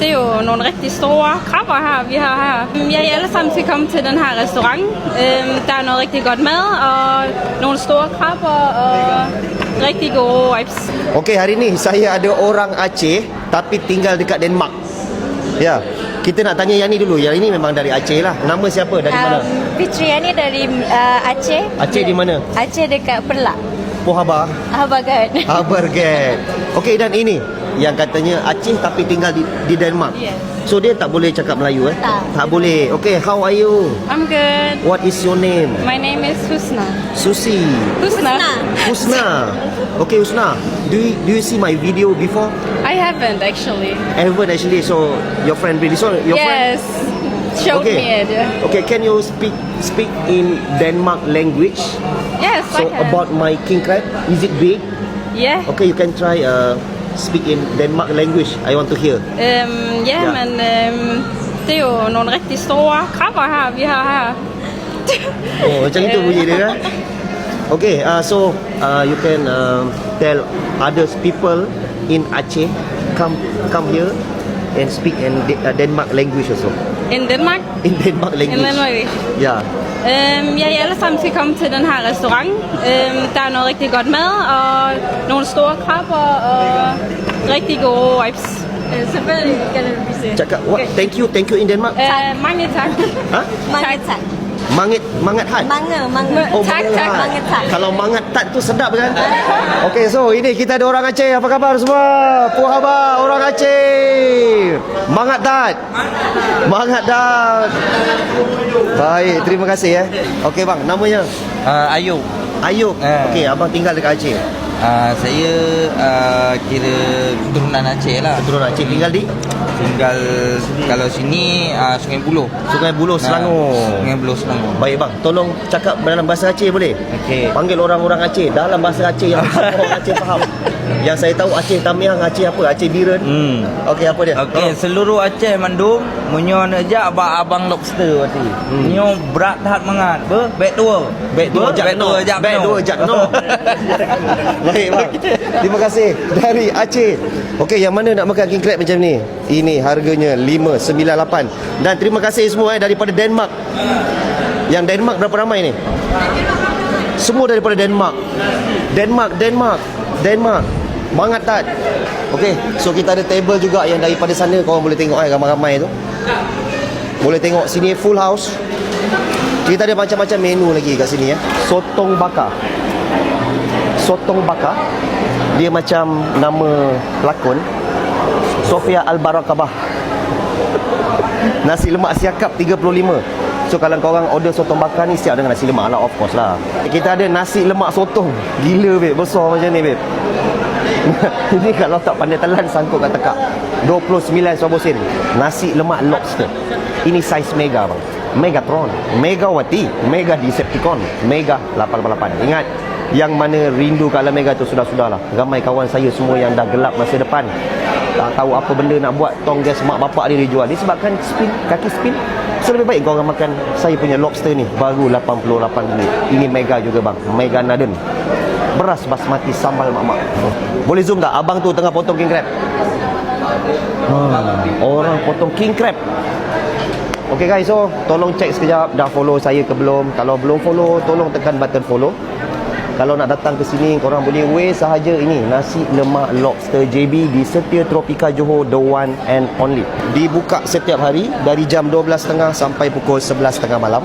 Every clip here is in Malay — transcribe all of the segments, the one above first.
Det er jo nogle rigtig store krabber her, vi har her. Ja, I alle sammen skal komme til den her restaurant. Der er noget rigtig godt mad og nogle store krabber og rigtig gode vibes. Okey, hari ni saya ada orang Aceh tapi tinggal dekat Denmark. Ya. Kita nak tanya yang ni dulu. Yang ini memang dari Aceh lah. Nama siapa? Dari mana? Fitria ni dari Aceh. Aceh di mana? Aceh dekat Perlak. Pohaba. Habagat. Haberget. Okey, dan ini yang katanya Aceh tapi tinggal di Denmark. Yes. So dia tak boleh cakap Melayu Tak boleh. Okey, how are you? I'm good. What is your name? My name is Husna. Susi. Husna? Husna. Okay, Husna. Do you see my video before? I haven't actually. Haven't actually. So your friend really. So your friend. Yes. Showed Okay. me it. Yeah. Okay, can you speak in Denmark language? Yes, So I can. about my king crab, is it big? Yeah. Okay, you can try speak in Denmark language. I want to hear. Ja, men det er jo nogle rigtig store krabber her, vi har her. Oh, macam itu bunyi dia kan? Okay, so you can tell other people in Aceh come here and speak in Denmark language also. In Danmark? In Denmark language. In Danmark. Ja. Ja, I alle sammen skal komme til den her restaurant. Der er noget rigtig godt mad og nogle store krabber og rigtig gode vibes. Selvfølgelig skal det blive set. Cakap what? Thank you in Denmark. Mange tak. Ha? Mangat. Mangat hat. Manga. Oh, Tak, mangat tak, hat. mangat hat. Kalau mangat tat tu sedap kan? Okey, so ini kita ada orang Aceh. Apa khabar semua? Puhaba orang Aceh. Mangat tat. Mangat tat. Baik, terima kasih ya. Okey bang, namanya Ayub. Ayub. Okey, abang tinggal dekat Aceh. Saya kira keturunan Aceh lah. Keturunan Aceh tinggal di Kalau sini Sungai Buloh. Sungai Buloh, Selangor. Sungai Buloh, Selangor. Baik bang, tolong cakap dalam bahasa Aceh boleh? Okey. Panggil orang-orang Aceh dalam bahasa Aceh yang orang Aceh faham. Yang saya tahu Aceh Tamiang, Aceh apa? Aceh Biren. Okey, apa dia? Okey, seluruh Aceh mandum munyo nak jak abang lobster tadi. Munyo berat hat mangat. Baik tua. Baik dua jak no. Baik dua jak no. Baik bang. Terima kasih dari Aceh. Okey, yang mana nak makan king crab macam ni? Ini harganya 598. Dan terima kasih semua daripada Denmark. Yang Denmark berapa ramai ni? Semua daripada Denmark. Denmark. Mangat tat. Okey, so kita ada table juga yang daripada sana. Korang boleh tengok ramai-ramai tu. Boleh tengok sini full house. Kita ada macam-macam menu lagi kat sini ya. Sotong bakar. Dia macam nama pelakon Sofia Al-Barakabah. Nasi lemak siakap 35. So kalau korang order sotong bakar ni, siap dengan nasi lemak lah, of course lah. Kita ada nasi lemak sotong. Gila babe, besar macam ni babe. Ini kalau tak pandai telan sangkut kat tekak. 29 sen. Nasi lemak lobster. Ini saiz mega bang. Megatron, Megawati, Mega Decepticon, Mega 888. Ingat, yang mana rindu kat alam Mega tu sudah-sudahlah. Ramai kawan saya semua yang dah gelap masa depan, tak tahu apa benda nak buat, tong gas mak bapak dia dijual. Disebabkan kaki spin. So lebih baik korang makan saya punya lobster ni, baru 88 ringgit. Ini Mega juga bang, Mega Naden. Beras basmati sambal mak-mak. Boleh zoom tak? Abang tu tengah potong king crab. Orang potong king crab. Okay guys, so tolong check sekejap dah follow saya ke belum. Kalau belum follow, tolong tekan button follow. Kalau nak datang ke sini, korang boleh waste sahaja ini nasi lemak lobster JB di Setia Tropika Johor, the one and only. Dibuka setiap hari dari jam 12.30 sampai pukul 11.30 malam.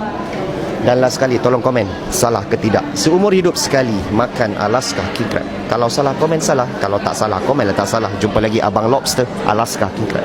Dan last sekali, tolong komen salah ke tidak. Seumur hidup sekali makan Alaska king crab. Kalau salah, komen salah. Kalau tak salah, komen tak salah. Jumpa lagi Abang Lobster Alaska king crab.